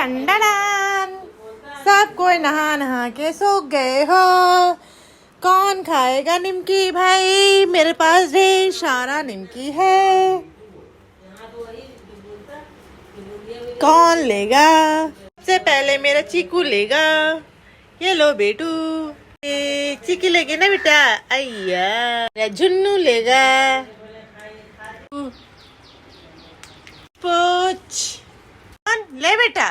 टंडन सब कोई नहा नहा के सो गए हो। कौन खाएगा निमकी भाई? मेरे पास ढेर सारा निमकी है। कौन लेगा? सबसे पहले मेरा चीकू लेगा। ये लो बेटू, चीकी लेगी ना बेटा। अय्या मेरा झुन्नू लेगा। पूछ ले बेटा।